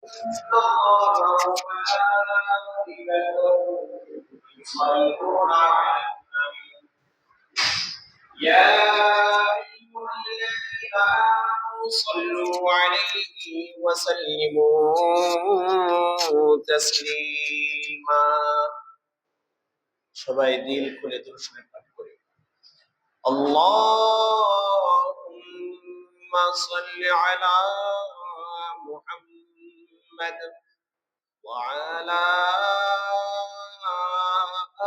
يصلون على النبي يا أيها الذين آمنوا صلوا عليه وسلموا تسليما সবাই দিল খুলে দরুদ শরীফ পাঠ করি আল্লাহুম্মা সাল্লি আলা মুহাম্মাদ ওয়া আলা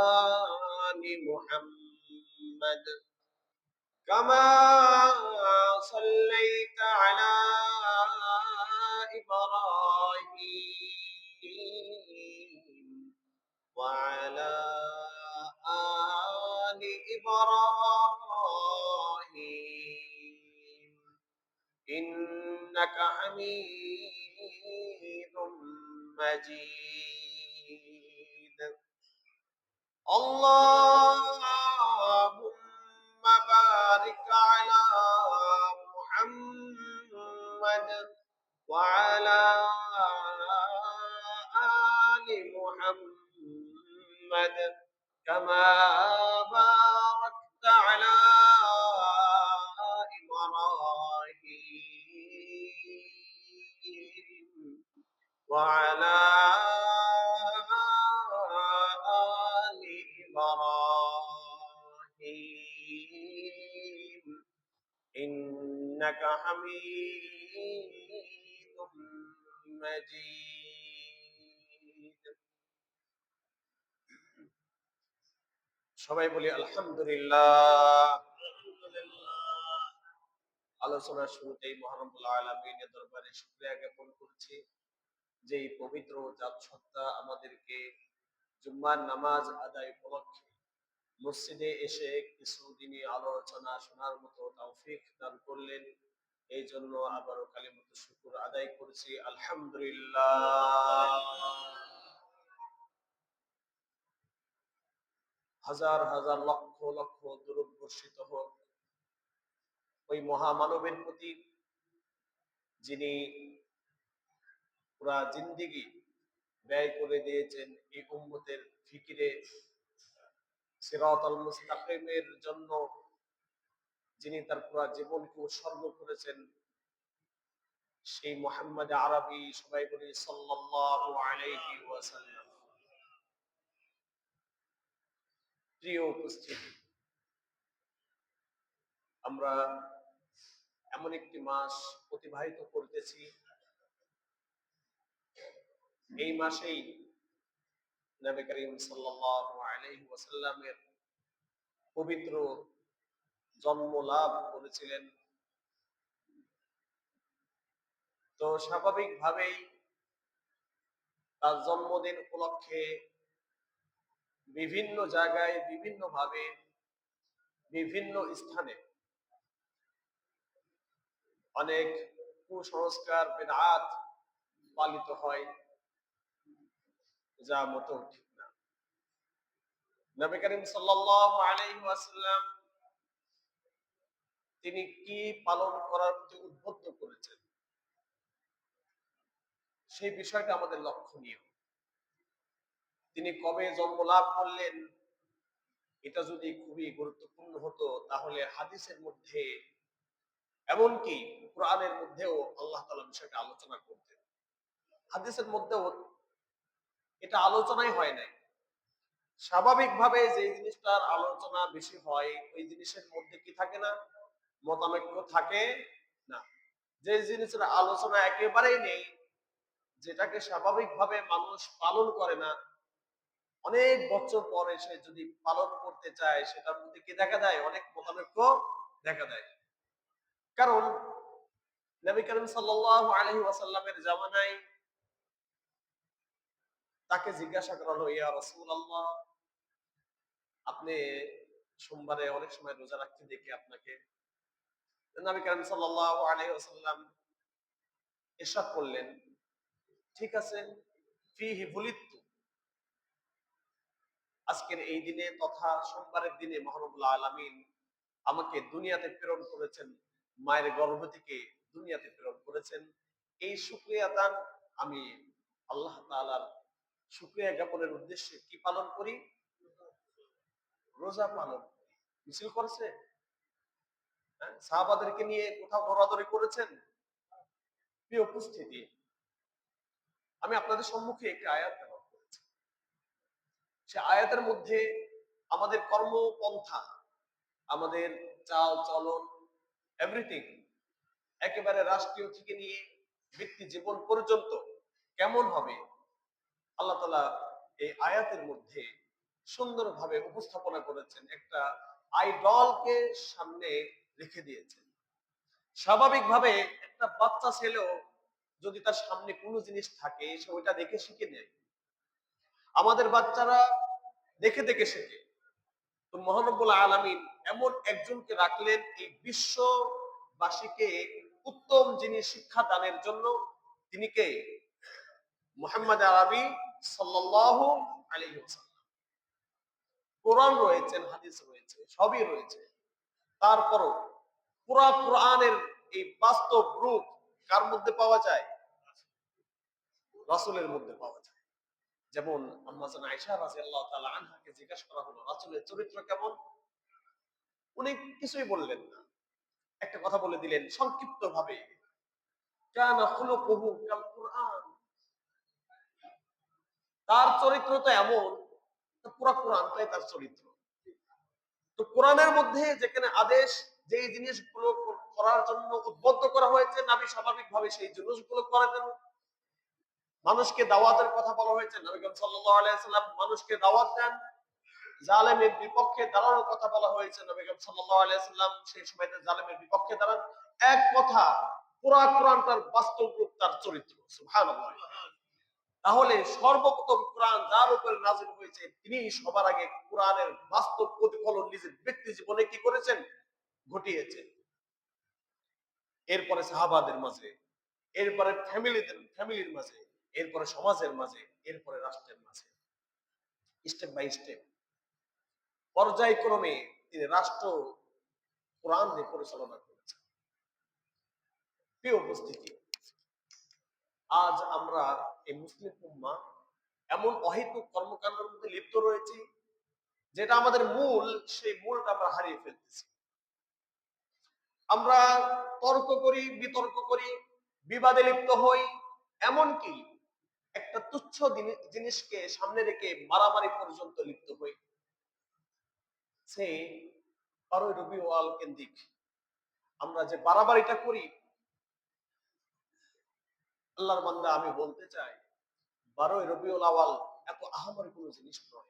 আলি মুহাম্মাদ كما صليت على إبراهيم وعلى آل إبراهيم إنك حميد مجيد اللهم بارك على محمد وعلى آل محمد كما باركت على إبراهيم وعلى آل إبراهيم إنك حميد مجيد সবাই বলি আলহামদুলিল্লাহ। আলোচনার শুরুতেই মহান রব্বুল আলামিনের দরবারে শুকরিয়া জ্ঞাপন করছি যে এই পবিত্র জাতসত্তা আমাদেরকে জুম্মার নামাজ আদায় উপলক্ষে মসজিদে এসে কিছু দিনই আলোচনা শোনার মতো তৌফিক দান করলেন। এই জন্য আবারও কালিমাত শুকর আদায় করেছি আলহামদুলিল্লাহ। হাজার হাজার লক্ষ লক্ষ দরুদ বর্ষিত হোক ওই মহামানবের প্রতি যিনি পুরা জিন্দেগি ব্যয় করে দিয়েছেন এই উম্মতের ফিকিরে, সিরাতাল মুস্তাকিমের জন্য যিনি তার পুরা জীবনকে উৎসর্গ করেছেন, সেই মুহাম্মদ আরবি, সবাই বলি সাল্লাল্লাহু আলাইহি ওয়াসাল্লাম। প্রিয় উপস্থিতি, আমরা এমন একটি মাস অতিবাহিত করতেছি, এই মাসেই নবী করিম সাল্লাল্লাহু আলাইহি ওয়াসাল্লামের পবিত্র জন্ম লাভ করেছিলেন। তো স্বাভাবিকভাবেই তার জন্মদিন উপলক্ষে বিভিন্ন জায়গায় বিভিন্নভাবে বিভিন্ন স্থানে অনেক কুসংস্কার বিদআত পালিত হয়, যা মোটেও ঠিক না। নবী করিম সাল্লাল্লাহু আলাইহি ওয়াসাল্লাম তিনি কি পালন করার প্রতি উদ্বুদ্ধ করেছেন, সেই বিষয়টা আমাদের লক্ষণীয়। তিনি কবে জন্ম লাভ করলেন, এটা যদি খুবই গুরুত্বপূর্ণ হতো তাহলে হাদিসের মধ্যে, এমনকি কোরআনের মধ্যেও আল্লাহ তাআলা বিষয়টা আলোচনা করতেন। হাদিসের মধ্যেও এটা আলোচনাই হয় নাই। স্বাভাবিকভাবে যে জিনিসটার আলোচনা বেশি হয় ওই জিনিসের মধ্যে কি থাকে না, মতানৈক্য থাকে না। যে জিনিসের আলোচনা একেবারেই নেই, যেটাকে স্বাভাবিকভাবে মানুষ পালন করে না, অনেক বছর পরে সে যদি পালন করতে চায় সেটার মধ্যে কি দেখা যায়, অনেক মতানৈক্য দেখা দেয়। কারণ নবী করিম সাল্লাল্লাহু আলাইহি ওয়াসাল্লামের জামানায় তাকে জিজ্ঞাসা করা হলো, ইয়া রাসূলুল্লাহ, আপনি সোমবারে অনেক সময় রোজা রাখতে দেখি আপনাকে। নবী করিম সাল্লাল্লাহু আলাইহি ওয়াসাল্লাম ইরশাদ করলেন, ঠিক আছে, ফিহি বুলিতু, আজকের এই দিনে তথা সোমবারের দিনে মহানবুল আলামিন আমাকে দুনিয়াতে প্রেরণ করেছেন, মায়ের গর্ভ থেকে দুনিয়াতে প্রেরণ করেছেন। এই শুকরিয়া দান আমি আল্লাহ তাআলার শুকরিয়া জ্ঞাপনের উদ্দেশ্যে কি পালন করি? রোজা পালন করি। মিছিল করছে? হ্যাঁ? সাহাবাদেরকে নিয়ে কোথাও দৌড়াদৌড়ি করেছেন? প্রিয় উপস্থিতি, আমি আপনাদের সম্মুখে একটি আয়াত ব্যবহার করেছি। সে আয়াতের মধ্যে আমাদের কর্মপন্থা, আমাদের চাল চলন, এভরিথিং, একেবারে রাষ্ট্রীয় থেকে নিয়ে ব্যক্তি জীবন পর্যন্ত কেমন হবে আল্লাহ তাআলা এই আয়াতের মধ্যে সুন্দরভাবে উপস্থাপনা করেছেন। একটা আইডলকে সামনে রেখে দিয়েছেন। স্বাভাবিকভাবে একটা বাচ্চা ছেলেও যদি তার সামনে কোনো জিনিস থাকে সে ওইটা দেখে শিখে নেয়। আমাদের বাচ্চারা দেখে দেখে শেখে। তো মহানব্বুল আলামিন এমন একজনকে রাখলেন এই বিশ্ববাসীকে উত্তম জিনিস শিক্ষা দানের জন্য। তিনি কে? মুহাম্মদ আরবি সাল্লাল্লাহু আলাইহি ওয়াসাল্লাম। কোরআন রয়েছেন, হাদিস রয়েছে, সবই রয়েছে। তারপরও পুরা কোরআনের এই বাস্তব রূপ কার মধ্যে পাওয়া যায়? রাসূলের মধ্যে পাওয়া যায়। যেমন আম্মা জান আয়েশা রাদিয়াল্লাহু তাআলা আনহাকে জিজ্ঞাসা করা হলো রাসূলের চরিত্র কেমন? উনি কিছুই বললেন না, একটা কথা বলে দিলেন সংক্ষিপ্ত ভাবে, কানা খুলুকুহু কাল কুরআন। তার চরিত্র তো এমন, পুরো কোরআনটাই তার চরিত্র। তো কোরআনের মধ্যে যেখানে আদেশ, যেই জিনিসগুলো করার জন্য উদ্বুদ্ধ করা হয়েছে, নবী স্বাভাবিকভাবে সেই জিনিসগুলো করে দেন। মানুষকে দাওয়াতের কথা বলা হয়েছে, নবী সাল্লাল্লাহু আলাইহি ওয়াসাল্লাম মানুষকে দাওয়াত দেন। জালেমের বিপক্ষে দাঁড়ানোর কথা বলা হয়েছে, নবী সাল্লাল্লাহু আলাইহি ওয়াসাল্লাম সেই সময়তে জালেমের বিপক্ষে দাঁড়ান। এক কথা, পুরা কোরআনটার বাস্তব রূপ তার চরিত্র। সুবহানাল্লাহ। তাহলে সর্বপ্রথম কোরআন যার উপরে নাযিল হয়েছে তিনি সবার আগে কোরআনের বাস্তব প্রতিফলন নিজের ব্যক্তি জীবনে কি করেছেন? ঘটিয়েছেন। এরপরে সাহাবাদের মাঝে, এরপরে ফ্যামিলির মাঝে, এরপরে সমাজের মাঝে, এরপরে রাষ্ট্রের মাঝে, স্টেপ বাই স্টেপ পর্যায়ক্রমে তিনি রাষ্ট্র কোরআন দিয়ে পরিচালনা করেছেন। প্রিয় উপস্থিতি, আজ আমরা এই মুসলিম উম্মাহ এমন অহেতুক কর্মকাণ্ডের মধ্যে লিপ্ত রয়েছি যেটা আমাদের মূল, সেই মূলটা আমরা হারিয়ে ফেলতেছি। আমরা তর্ক করি, বিতর্ক করি, বিবাদে লিপ্ত হই, এমনকি একটা তুচ্ছ জিনিসকে সামনে রেখে মারামারি পর্যন্ত লিপ্ত হই। সেই 12 রবিউল কেন্দ্রিক আমরা যে বাড়াবাড়িটা করি, আল্লাহর বান্দা আমি বলতে চাই 12 রবিউল আউয়াল এত আহামরি কোনো জিনিস নয়।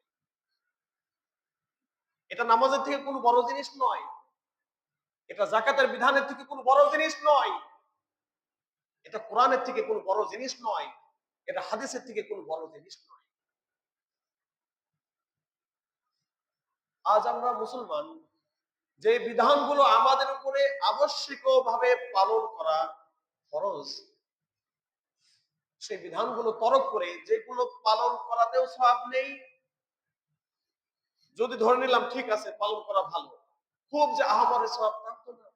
এটা নামাজের থেকে কোনো বড় জিনিস নয়, এটা যাকাতের বিধানের থেকে কোনো বড় জিনিস নয়, এটা কোরআনের থেকে কোনো বড় জিনিস নয়, এটা হাদিসের থেকে কোনো বড় জিনিস নয়। আজ আমরা মুসলমান, যে বিধানগুলো আমাদের উপরে আবশ্যকভাবে পালন করা ফরজ, সেই বিধানগুলো তরক করে যেগুলো পালন করাতেও সওয়াব নেই, যদি ধরে নিলাম ঠিক আছে পালন করা ভালো, খুব যে আহামরি সওয়াব প্রাপ্ত না।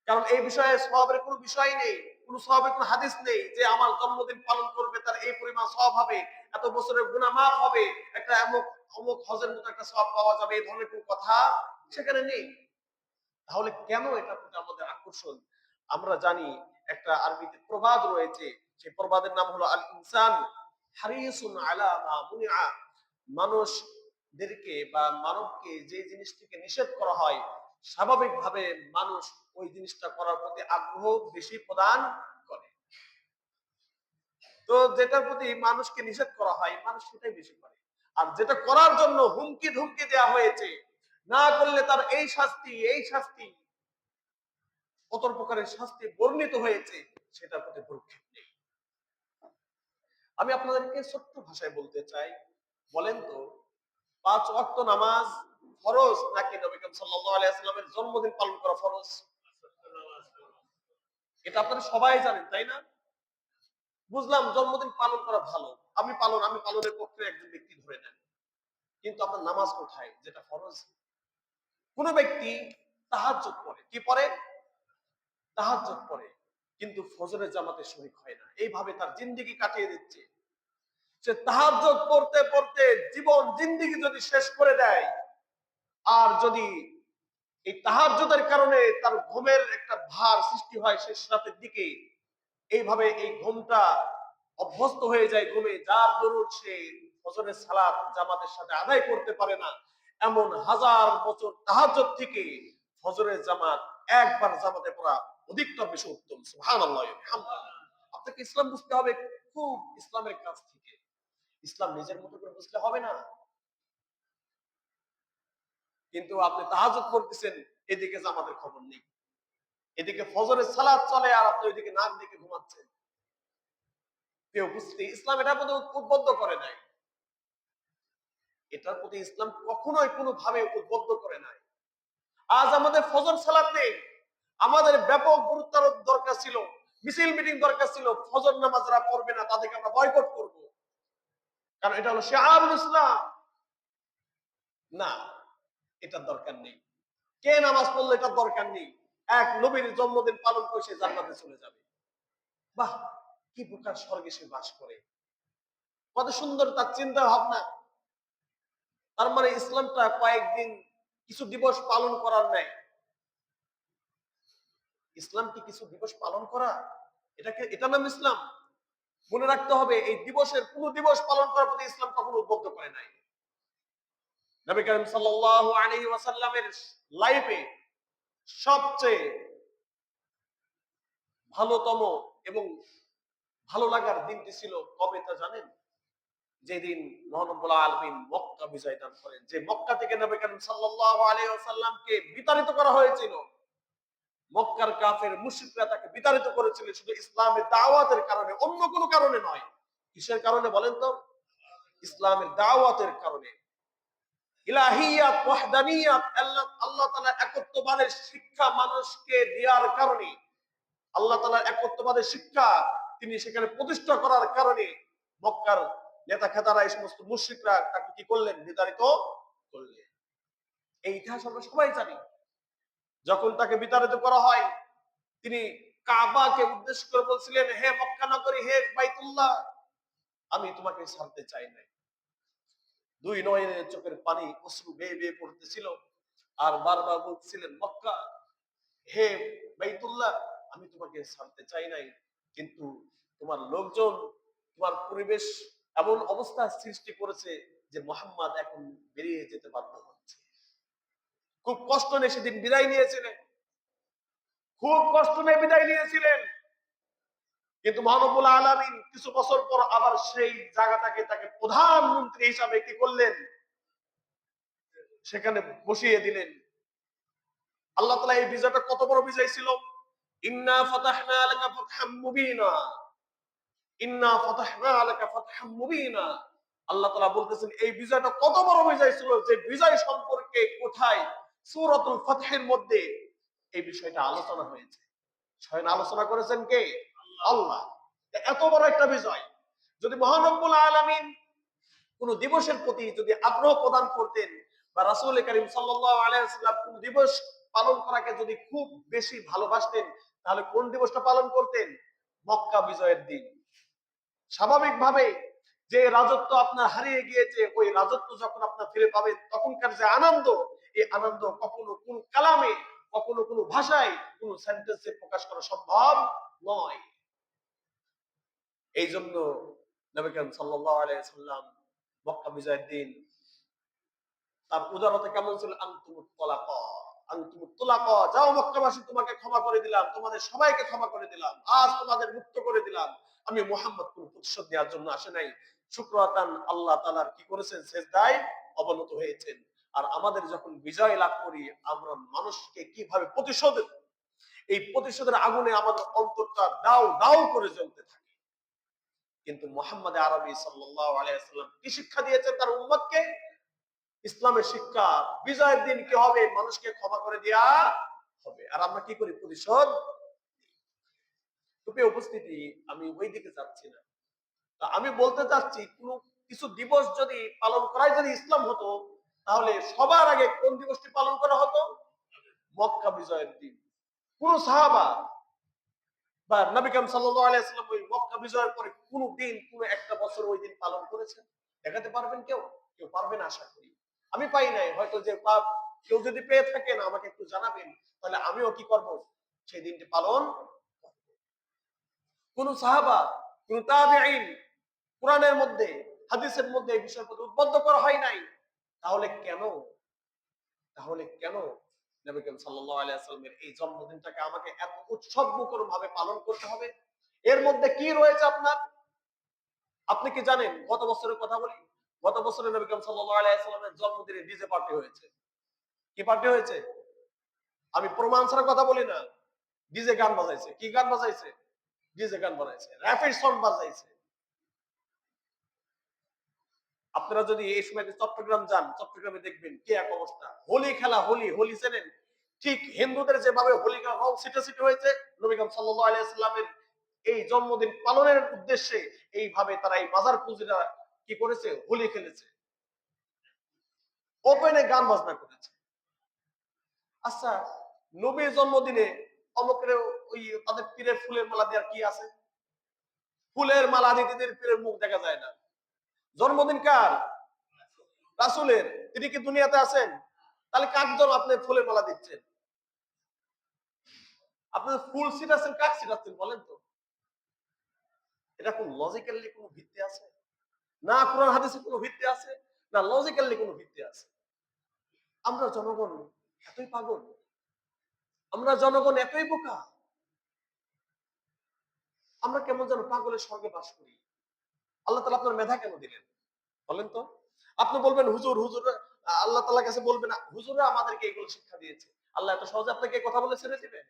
কারণ এই বিষয়ে সওয়াবের কোনো বিষয় নেই, কোনো সওয়াবের কোনো হাদিস নেই যে আমার জন্মদিন পালন করবে তার এই পরিমাণ সওয়াব হবে, এত বছরের গুনাহ মাফ হবে, একটা অমুক হজের মতো একটা সওয়াব পাওয়া যাবে, এই ধরনের কোনো কথা সেখানে নেই। তাহলে কেন এটার প্রতি আমাদের আকর্ষণ? আমরা জানি একটা আরবিতে প্রবাদ রয়েছে, সেই প্রবাদের নাম হলো আল ইনসান হারিসুন আলা মা মুনিআ। মানুষদেরকে বা মানবকে যে জিনিস থেকে নিষেধ করা হয়, স্বাভাবিকভাবে মানুষ ওই জিনিসটা করার প্রতি আগ্রহ বেশি প্রদান করে। তো যেটার প্রতি মানুষকে নিষেধ করা হয় মানুষ সেটাই বেশি করে, আর যেটা করার জন্য হুমকি ধুমকি দেওয়া হয়েছে, না করলে তার এই শাস্তি এই শাস্তি, কত প্রকারের শাস্তি বর্ণিত হয়েছে, সেটার প্রতি ভ্রুক্ষেপ নেই। আমি আপনাদেরকে ছোট্ট ভাষায় বলতে চাই, বলেন তো 5 ওয়াক্ত নামাজ ফরজ নাকি নবী করিম সাল্লাল্লাহু আলাইহি ওয়াসাল্লামের জন্মদিন পালন করা ফরজ? এটা আপনারা সবাই জানেন, তাই না? বুঝলাম জন্মদিন পালন করা ভালো, আমি পালনের পক্ষে একজন ব্যক্তি ধরে নেন, কিন্তু আপনার নামাজ কোথায় যেটা ফরজ? কোন ব্যক্তি তাহাজ্জুদ পড়ে, কি পড়ে? তাহাজ্জুদ পড়ে, কিন্তু ফজরের জামাতে শরীক হয় না। এইভাবে তার জিন্দেগি কাটিয়ে দিচ্ছে। সে তাহাজ্জুদ পড়তে পড়তে জীবন জিন্দেগি যদি শেষ করে দেয়, আর যদি এই তাহাজ্জুদের কারণে তার ঘুমের একটা ভার সৃষ্টি হয় শেষ রাতের দিকে, এইভাবে এই ঘুমটা অভ্যস্ত হয়ে যায় ঘুমে, যার দরুন সে ফজরের সালাত জামাতের সাথে আদায় করতে পারে না। এমন হাজার বছর তাহাজ্জুদ থেকে ফজরের জামাত একবার জামাতে পড়া অধিকতর বেশি উত্তম। সুবহানাল্লাহ। আপনাকে ইসলাম বুঝতে হবে খুব ইসলামের কাছ থেকে। ইসলাম নিজের মতো করে বুঝলে হবে না। কিন্তু আপনি তাহাজ্জুদ পড়তেছেন, এদিকে জামাতের খবর নেই, এদিকে ফজরের সালাত চলে আর আপনি ওইদিকে নাক দিকে ঘুমাচ্ছেন। কেউ বুঝতে ইসলাম এটার প্রতি উদ্বুদ্ধ করে নাই। এটার প্রতি ইসলাম কখনোই কোনোভাবে উদ্বুদ্ধ করে নাই। আজ আমাদের ফজর সালাত নেই, আমাদের ব্যাপক গুরুত্ব দরকার ছিল, মিছিল মিটিং দরকার ছিল, ফজর নামাজ যারা পড়বে না তাদেরকে আমরা বয়কট করব, কারণ এটা হলো শিআরুল ইসলাম। না, এটার দরকার নেই। কে নামাজ পড়লে এটার দরকার নেই। এক নবীর জন্মদিন পালন করে সে জান্নাতে চলে যাবে। বাহ, কি প্রকার স্বর্গে সে বাস করে, কত সুন্দর তার চিন্তা ভাবনা। তার মানে ইসলামটা কয়েকদিন কিছু দিবস পালন করার নাই। ইসলাম কি কিছু দিবস পালন করা? এটা নাম ইসলাম? মনে রাখতে হবে, এই দিবসের কোন দিবস পালন করার প্রতি ইসলাম কখনো উদ্বুদ্ধ করে নাই। নবী করিম সাল্লাল্লাহু আলাইহি ওয়াসাল্লামের লাইফে সবচেয়ে ভালোতম এবং ভালো লাগার দিনটি ছিল কবে তা জানেন? যেদিন মহান রব্বুল আলামিন মক্কা বিজয় দান করেন, যে মক্কা থেকে নবী করিম সাল্লাল্লাহু আলাইহি ওয়াসাল্লামকে বিতাড়িত করা হয়েছিল। মক্কার কাফের মুশরিকরা তাকে বিতাড়িত করেছিল শুধু ইসলামের দাওয়াতের কারণে, অন্য কোনো কারণে নয়। কিসের কারণে বলেন তো? ইসলামের দাওয়াতের কারণে। ইলাহিয়াত, ওয়াহদানিয়াত, আল্লাহ তাআলার একত্ববাদের শিক্ষা মানুষকে দেওয়ার কারণে, আল্লাহ তাআলার একত্ববাদের শিক্ষা তিনি সেখানে প্রতিষ্ঠা করার কারণে মক্কার নেতা খেতারা, এই সমস্ত মুশরিকরা তাকে কি করলেন? বিতাড়িত করলেন। এই ইতিহাস আমরা সবাই জানি। যখন তাকে বিতাড়িত করা হয়, তিনি কাবাকে উদ্দেশ্য করে বলছিলেন, হে মক্কা নগরী, হে বাইতুল্লাহ, আমি তোমাকে ছাড়তে চাই না। দুই নয়নের চোখের পানি অশ্রু বেয়ে বেয়ে পড়তেছিল, আর বারবার বলছিলেন, মক্কা, হে বাইতুল্লাহ, আমি তোমাকে ছাড়তে চাই নাই, কিন্তু তোমার লোকজন, তোমার পরিবেশ এমন অবস্থা সৃষ্টি করেছে যে মুহাম্মদ এখন বেরিয়ে যেতে বাধ্য হচ্ছে। খুব কষ্ট নিয়ে সেদিন বিদায় নিয়েছিলেন, খুব কষ্ট নিয়ে বিদায় নিয়েছিলেন। কিন্তু মহানবুল আলামিন কিছু বছর পর আবার সেই জায়গাটাকে তাকে প্রধানমন্ত্রী হিসাবে কি করলেন? সেখানে বসিয়ে দিলেন। আল্লাহ তাআলা এই বিজয়টা কত বড় বিজয় ছিল! ইন্না ফাতাহনা লাকা ফাতহাম মুবিনা, ইন্না ফাতাহনা লাকা ফাতহাম মুবিনা। আল্লাহ তাআলা বলতেছেন এই বিজয়টা কত বড় বিজয় ছিল, যে বিজয় সম্পর্কে কোথায় সূরাতুল ফাতহের মধ্যে এই বিষয়টা আলোচনা হয়েছে। স্বয়ং আলোচনা করেছেন কে? আল্লাহ। এত বড় একটা বিজয় যদি মহান রব্বুল আলামিন কোন দিবসের প্রতি যদি আগ্রহ প্রদান করতেন, বা রাসূল করিম সাল্লাল্লাহু আলাইহি ওয়াসাল্লাম কোন দিবস পালন করাকে যদি খুব বেশি ভালোবাসতেন, তাহলে কোন দিবসটা পালন করতেন? মক্কা বিজয়ের দিন। স্বাভাবিকভাবে যে রাজত্ব আপনার হারিয়ে গিয়েছে, ওই রাজত্ব যখন আপনার ফিরে পাবেন, তখনকার যে আনন্দ, এই আনন্দ কখনো কোন কালামে, কখনো কোনো ভাষায়, কোন সেন্টেন্সে প্রকাশ করা সম্ভব নয়। এই জন্য নবী করিম সাল্লাল্লাহু আলাইহি ওয়াসাল্লাম মক্কা বিজয়ের দিন তার উদারতা কেমন ছিল? আনতুমুত তালাকা, আনতুমুত তালাকা, যাও মক্কাবাসী, তোমাকে ক্ষমা করে দিলাম, তোমাদের সবাইকে ক্ষমা করে দিলাম, আজ তোমাদের মুক্ত করে দিলাম। আমি মুহাম্মদ কোন প্রতিশোধ নেওয়ার জন্য আসে নাই। শুকরাতান আল্লাহ তাআলার কি করেছেন? সিজদায় অবনত হয়েছেন। আর আমাদের যখন বিজয় লাভ করি, আমরা মানুষকে কিভাবে প্রতিশোধ, এই প্রতিশোধের আগুনে আমাদের অন্তরটা দাউ দাউ করে জ্বলতে থাকে। কিন্তু মুহাম্মদ আরবি সাল্লাল্লাহু আলাইহি ওয়াসাল্লাম কি শিক্ষা দিয়েছেন তার উম্মতকে? ইসলামের শিক্ষা, বিজয়ের দিন কি হবে? মানুষকে ক্ষমা করে দেয়া হবে। আর আমরা কি করি? প্রতিশোধ। রূপে উপস্থিতি, আমি ওই দিকে যাচ্ছি না। আমি বলতে চাচ্ছি, কিছু দিবস যদি পালন করাই যদি ইসলাম হতো, তাহলে সবার আগে কোন দিবসটি পালন করা হতো? মক্কা বিজয়ের দিন। কোন সাহাবা বা নবী করিম সাল্লাল্লাহু আলাইহি ওয়াসাল্লাম ওই মক্কা বিজয়ের পরে কোন দিন কোন একটা বছর ওই দিন পালন করেছেন? দেখাতে পারবেন কেউ? কেউ পারবে না আশা করি। আমি পাই নাই, হয়তো যে পাপ কেউ যদি পেয়ে থাকেন আমাকে একটু জানাবেন, তাহলে আমিও কি করব, সেই দিনটি পালন। কোন সাহাবা, কোন তাবেঈন, কোরআনের মধ্যে হাদিসের মধ্যে এই বিষয়ের প্রতি উদ্বুদ্ধ করা হয় নাই। তাহলে কেন, তাহলে কেন নবী করিম সাল্লাল্লাহু আলাইহি ওয়াসাল্লামের এই জন্মদিনটাকে আমাকে এত উৎসবমুখর ভাবে পালন করতে হবে? এর মধ্যে কি রয়েছে আপনার? আপনি কি জানেন, গত বছরের কথা বলি, গত বছরে নবী করিম সাল্লাল্লাহু আলাইহি ওয়াসাল্লামের জন্মদিনে ডিজে পার্টি হয়েছে। কি পার্টি হয়েছে? আমি প্রমাণ ছাড়া কথা বলি না। ডিজে গান বাজাইছে। কি গান বাজাইছে? ডিজে গান বাজাইছে, র‍্যাপিড সাউন্ড বাজাইছে। আপনারা যদি এই সময় চট্টগ্রাম যান, চট্টগ্রামে দেখবেন কি এক অবস্থা। হোলি খেলা, হোলি, হোলি চেনেন? ঠিক হিন্দুদের যেভাবে হোলি খেলা রং ছিটাছিটি হয়েছে, নবী করিম সাল্লাল্লাহু আলাইহি ওয়াসাল্লামের এই জন্মদিন পালনের উদ্দেশ্যে এইভাবে তারা এই মাজার পূজীরা কি করেছে? হোলি খেলেছে, ওপেনে গান বাজনা করেছে। আচ্ছা, নবীর জন্মদিনে অমুকের ওই তাদের পীরের ফুলের মালা দেওয়ার কি আছে? ফুলের মালা দিতে পীরের মুখ দেখা যায় না। জন্মদিন কার? রাসূলের। তিনি কি দুনিয়াতে আছেন? তাহলে কার জন্য আপনি ফুলের মালা দিচ্ছেন? আপনি ফুল ছিটাচ্ছেন, কাক ছিটাচ্ছেন বলেন তো? এটা কোন লজিক্যালি কোনো ভিত্তি আছে? না কোরআন হাদিসে কোনো ভিত্তি আছে, না লজিক্যালি কোনো ভিত্তি আছে। আমরা জনগণ এতই পাগল, আমরা জনগণ এতই বোকা, আমরা কেমন যেন পাগলের স্বর্গে বাস করি। আল্লাহ তাআলা আপনার মেধা কেন দিলেন বলেন তো? আপনি বলবেন হুজুর, হুজুর আল্লাহ তাআলার কাছে বলবেন হুজুররা আমাদেরকে এগুলো শিক্ষা দিয়েছে। আল্লাহ এত সহজে আপনাকে এই কথা বলে ছেড়ে দিবেন?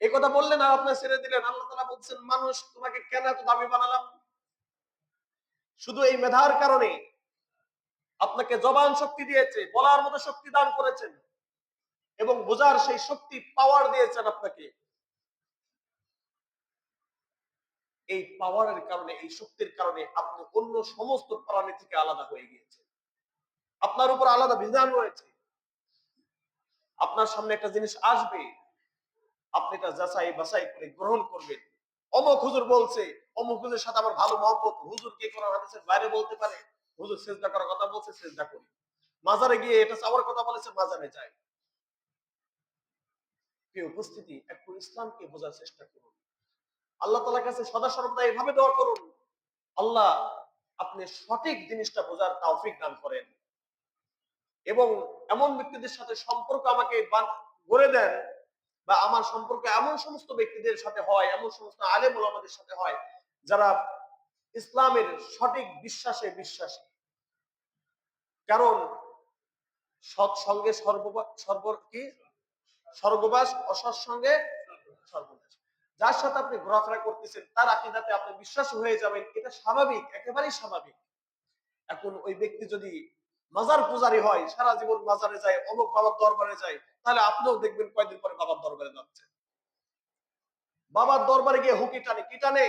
এই কথা বললেন আর আপনি ছেড়ে দিলেন। আল্লাহ তাআলা বলছেন, মানুষ তোমাকে কেন এত দামি বানালাম? শুধু এই মেধার কারণে। আপনাকে জবান শক্তি দিয়েছে, বলার মতো শক্তি দান করেছেন এবং বোঝার সেই শক্তি পাওয়ার দিয়েছেন আপনাকে। এই পাওয়ারের কারণে, এই শক্তির কারণে আপনি অন্য সমস্ত প্রাণী থেকে আলাদা হয়ে গিয়েছেন। আপনার উপর আলাদা বিধান রয়েছে। আপনার সামনে একটা জিনিস আসবে, আপনি এটা যাচাই বাছাই করে গ্রহণ করবেন। অমুক হুজুর বলছে, অমুক হুজুরের সাথে আমার ভালো মহব্বত, হুজুর কি কোরআন হাদিসের বাইরে বলতে পারে? হুজুর সিজদা করার কথা বলছে, সিজদা করি। মাজারে গিয়ে এটা চাওয়ার কথা বলেছে, মাজারে যাই। প্রিয় উপস্থিতি, একটু ইসলামকে বোঝার চেষ্টা করুন। আল্লাহ তাআলার কাছে সদা সর্বদা এভাবে দোয়া করুন, আল্লাহ আপনি সঠিক জিনিসটা বোঝার তৌফিক দান করেন এবং এমন ব্যক্তিদের সাথে সম্পর্ক আমাকে গড়ে দেন, বা আমার সম্পর্ক এমন সমস্ত ব্যক্তিদের সাথে হয়, এমন সমস্ত আলেম ওলামাদের সাথে হয় যারা ইসলামের সঠিক বিশ্বাসে বিশ্বাসী। কারণ সৎসঙ্গে কি স্বর্গবাস, অসৎ সঙ্গে সর্বনাশ। যার সাথে আপনি ঘোরাফেরা করতেছেন তার আকীদাতে আপনি বিশ্বাস হয়ে যাবেন, এটা স্বাভাবিক, একেবারেই স্বাভাবিক। এখন ওই ব্যক্তি যদি মাজার পূজারী হয়, সারা জীবন মাজারে যায়, অমুক বাবার দরবারে যায়, তাহলে আপনিও দেখবেন কয়েকদিন পরে বাবার দরবারে যাচ্ছে। বাবার দরবারে গিয়ে হুকি টানে, কি টানে?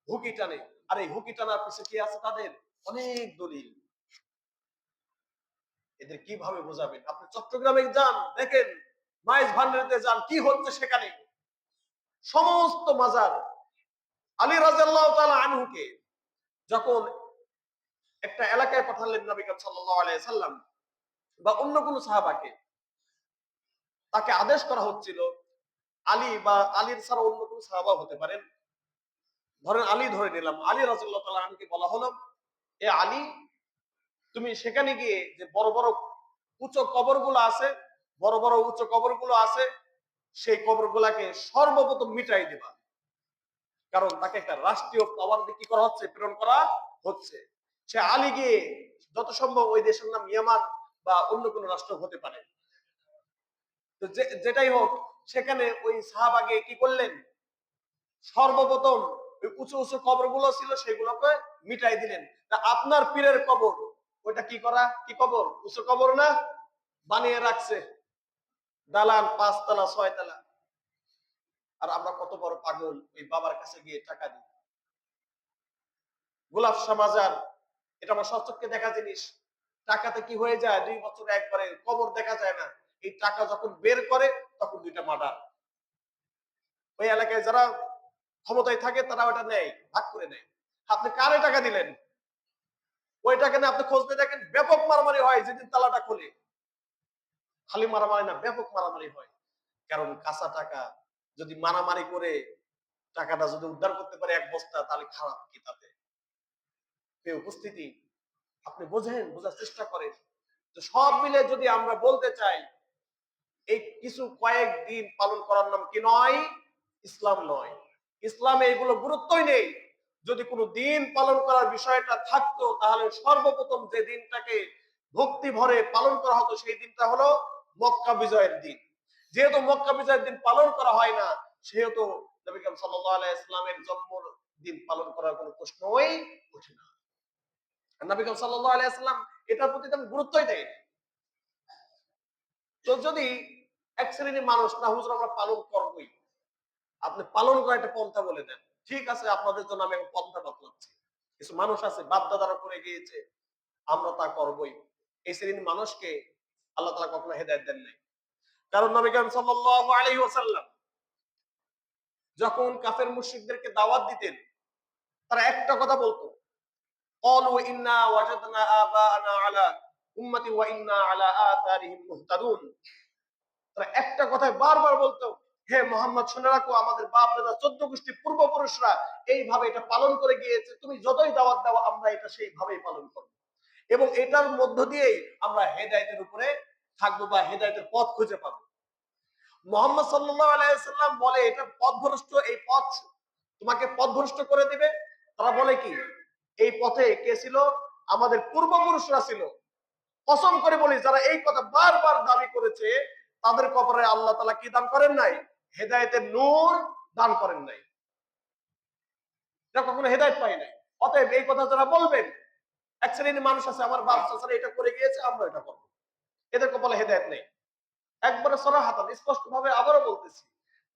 হুকি টানে। আর এই হুকি টানার পিছনে কি আছে? তাদের অনেক দলিল। এদের কিভাবে বোঝাবেন? আপনি চট্টগ্রামে যান, দেখেন মাইজ ভান্ডারিতে যান, কি হচ্ছে সেখানে? সমস্ত মাজার। আলী রাদিয়াল্লাহু তাআলা আনহুকে যখন একটা এলাকায় পাঠালেন নবী করিম সাল্লাল্লাহু আলাইহি সাল্লাম বা অন্য কোন সাহাবাকে, তাকে আদেশ করা হচ্ছিল, আলী বা আলীর ছাড়া অন্য কোন সাহাবা হতে পারেন, ধরেন আলী ধরে নিলাম, আলী রাদিয়াল্লাহু তাআলা আনহুকে বলা হলো, এ আলী, তুমি সেখানে গিয়ে যে বড় বড় উঁচু কবরগুলো আছে, বড় বড় উঁচু কবরগুলো আছে, সেই কবরগুলাকে সর্বপ্রথম মিটাই দিবা। কারণ তাকে একটা রাষ্ট্রীয় পাওয়ার দিয়ে কি করা হচ্ছে? প্রেরণ করা হচ্ছে। সে আলী গিয়ে যত সম্ভব ওই দেশের নাম ইয়ামান বা অন্য কোন রাষ্ট্র হতে পারে, তো যেটাই হোক, সেখানে ওই সাহাবা গিয়ে কি করলেন? সর্বপ্রথম ওই উঁচু উঁচু কবরগুলো ছিল সেগুলোকে মিটাই দিলেন। তা আপনার পীরের কবর, ওইটা কি করা? কি কবর? উঁচু কবর না? বানিয়ে রাখছে দালান, ৫ তলা ৬ তলা। আর আমরা কত বড় পাগল, ওই বাবার কাছে গিয়ে টাকা দিই। গোলাপ শাহ মাজার, এটা আমার সচক্ষে দেখা জিনিস। টাকাতে কি হয়ে যায়? ২ বছরে একবারে কবর দেখা যায় না। এই টাকা যখন বের করে তখন ২টা মার্ডার। ওই এলাকায় যারা ক্ষমতায় থাকে তারা ওটা নেয়, ভাগ করে নেয়। আপনি কারে টাকা দিলেন, ওই টাকা নিয়ে আপনি খোঁজ নিয়ে দেখেন, ব্যাপক মারামারি হয় যেদিন তালাটা খোলে। খালি মারামারি না, ব্যাপক মারামারি হয়। কারণ কাঁচা টাকা যদি মারামারি করে টাকাটা যদি উদ্ধার করতে পারে এক বস্তা, তাহলে খারাপ কি তাতে? উপস্থিতি, আপনি বোঝেন, বোঝার চেষ্টা করেন। তো সব মিলে যদি আমরা বলতে চাই, এই কিছু কয়েকদিন পালন করার নাম কি নয়? ইসলাম নয়। ইসলামে এগুলো গুরুত্বই নেই। যদি কোনো দিন পালন করার বিষয়টা থাকতো, তাহলে সর্বপ্রথম যে দিনটাকে ভক্তি ভরে পালন করা হতো সেই দিনটা হলো মক্কা বিজয়ের দিন। যেহেতু মক্কা বিজয়ের দিন পালন করা হয় না, সেহেতু নবী করিম সাল্লাল্লাহু আলাইহি ওয়াসাল্লামের জন্মদিন পালন করার কোনো প্রশ্নই ওঠে না। নবী করিম সাল্লাল্লাহু আলাইহি ওয়াসাল্লাম এটার প্রতি তেমন গুরুত্বই দেয় না। তো যদি এক শ্রেণীর মানুষ, না হুজুর আমরা পালন করবই, আপনি পালন করা একটা পন্থা বলে দেন, ঠিক আছে, আপনাদের জন্য আমি একটা পন্থা বাতলাচ্ছি। কিছু মানুষ আছে বাপ দাদারা করে গিয়েছে, আমরা তা করবই, এই শ্রেণীর মানুষকে আল্লাহ তাআলা কখনো হেদায়েত দেন নাই। কারণ নবী করিম সাল্লাল্লাহু আলাইহি ওয়াসাল্লাম যখন কাফের মুশরিকদেরকে দাওয়াত দিতেন, তারা একটা কথা বলতো, ক্বালু ইন্না ওয়াজাদনা আবাআনা আলা উম্মতি ওয়া ইন্না আলা আথারিহিম মুহতাদুন। তারা একটা কথাই বারবার বলতো, হে মোহাম্মদ শুনে রাখো, আমাদের বাপ দাদা 14 গোষ্ঠী পূর্বপুরুষরা এইভাবে এটা পালন করে গিয়েছে, তুমি যতই দাওয়াত দাও আমরা এটা সেইভাবেই পালন করব, এবং এটার মধ্য দিয়েই আমরা হেদায়েতের উপরে থাকবো বা হেদায়েতের পথ খুঁজে পাবো। মুহাম্মদ সাল্লাল্লাহু আলাইহি ওয়াসাল্লাম বলে এটা পথভ্রষ্ট, এই পথ তোমাকে পথভ্রষ্ট করে দিবে। তারা বলে কি, এই পথে কে ছিল? আমাদের পূর্বপুরুষরা ছিল। কসম করে বলি, যারা এই কথা বারবার দাবি করেছে, তাদের কবরে আল্লাহ তাআলা কি দান করেন নাই? হেদায়েতের নূর দান করেন নাই। এটা কখনো হেদায়েত পায় নাই। অতএব এই কথা যারা বলবেন, এক শ্রেণীর মানুষ আছে, আমার বাপ চাচারা এটা করে গিয়েছে, আমরা এটা করব, এদেরকে বলে হেদায়েত নেই। একবারে সরাহাতান স্পষ্ট ভাবে আবারও বলতেছি,